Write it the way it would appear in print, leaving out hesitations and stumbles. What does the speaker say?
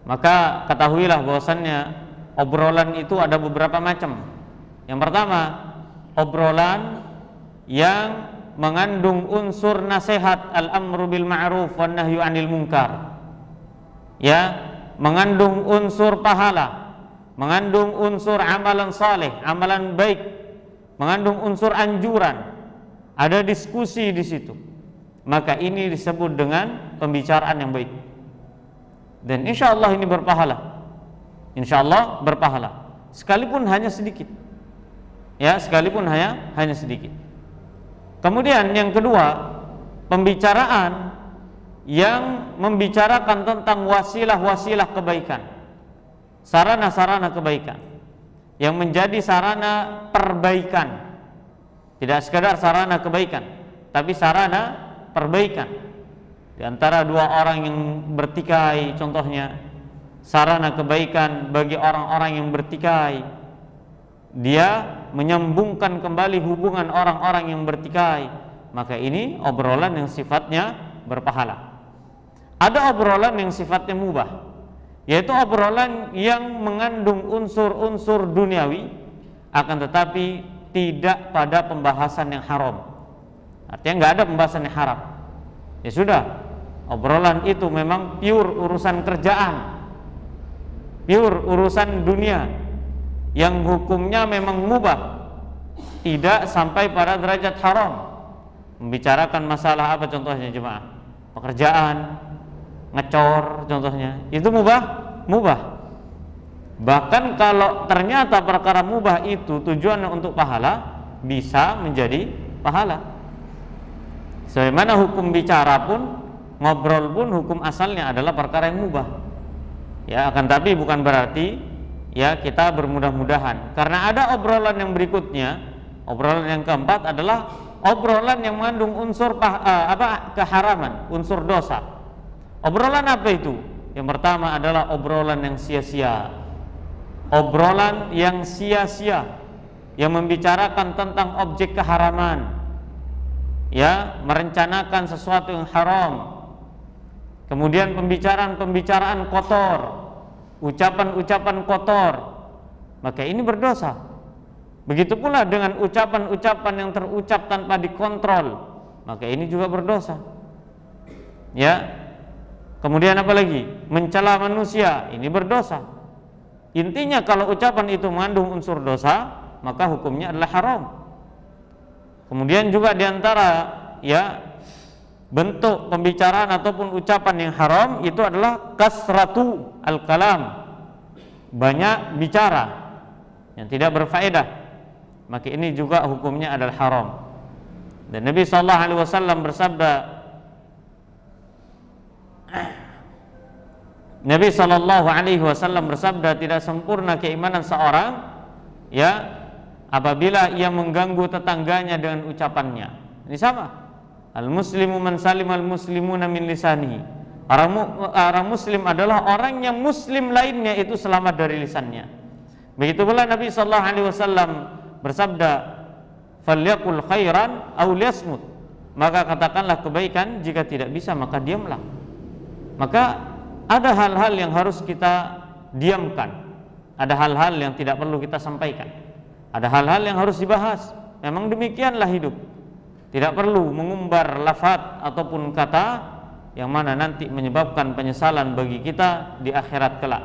Maka ketahuilah bahwasannya obrolan itu ada beberapa macam. Yang pertama, obrolan yang mengandung unsur nasihat, al-amru bil ma'ruf wan nahyu 'anil munkar. Ya, mengandung unsur pahala, mengandung unsur amalan saleh, amalan baik, mengandung unsur anjuran. Ada diskusi di situ. Maka ini disebut dengan pembicaraan yang baik. Dan insya Allah ini berpahala. Insya Allah berpahala. Sekalipun hanya sedikit. Ya, sekalipun hanya sedikit. Kemudian yang kedua, pembicaraan yang membicarakan tentang wasilah-wasilah kebaikan, sarana-sarana kebaikan yang menjadi sarana perbaikan. Tidak sekadar sarana kebaikan, tapi sarana perbaikan. Di antara dua orang yang bertikai, contohnya sarana kebaikan bagi orang-orang yang bertikai, dia menyambungkan kembali hubungan orang-orang yang bertikai, maka ini obrolan yang sifatnya berpahala. Ada obrolan yang sifatnya mubah, yaitu obrolan yang mengandung unsur-unsur duniawi, akan tetapi tidak pada pembahasan yang haram. Artinya nggak ada pembahasan yang haram. Ya sudah, obrolan itu memang pure urusan kerjaan, pure urusan dunia, yang hukumnya memang mubah, tidak sampai pada derajat haram. Membicarakan masalah apa contohnya jemaah? Pekerjaan, ngecor contohnya, itu mubah. Bahkan kalau ternyata perkara mubah itu tujuannya untuk pahala, bisa menjadi pahala. Sebagaimana hukum bicara pun, ngobrol pun hukum asalnya adalah perkara yang mubah. Ya, akan tapi bukan berarti ya kita bermudah-mudahan. Karena ada obrolan yang berikutnya, obrolan yang keempat adalah obrolan yang mengandung unsur keharaman, unsur dosa. Obrolan apa itu? Yang pertama adalah obrolan yang sia-sia. Obrolan yang sia-sia yang membicarakan tentang objek keharaman. Ya, merencanakan sesuatu yang haram. Kemudian pembicaraan kotor, ucapan-ucapan kotor, maka ini berdosa. Begitu pula dengan ucapan-ucapan yang terucap tanpa dikontrol, maka ini juga berdosa. Ya. Kemudian apa lagi? Mencela manusia, ini berdosa. Intinya kalau ucapan itu mengandung unsur dosa, maka hukumnya adalah haram. Kemudian juga diantara ya bentuk pembicaraan ataupun ucapan yang haram itu adalah kasratu al-kalam, banyak bicara yang tidak berfaedah, maka ini juga hukumnya adalah haram. Dan Nabi SAW bersabda, Nabi SAW bersabda, tidak sempurna keimanan seorang ya apabila ia mengganggu tetangganya dengan ucapannya. Ini sama. Al-muslimu man salim al-muslimuna min lisanihi. Orang muslim adalah orang yang muslim lainnya itu selamat dari lisannya. Begitu pula Nabi SAW bersabda, falyaqul khairan aw liyasmut. Maka katakanlah kebaikan, jika tidak bisa maka diamlah. Maka ada hal-hal yang harus kita diamkan. Ada hal-hal yang tidak perlu kita sampaikan. Ada hal-hal yang harus dibahas. Memang demikianlah hidup. Tidak perlu mengumbar lafaz ataupun kata yang mana nanti menyebabkan penyesalan bagi kita di akhirat kelak.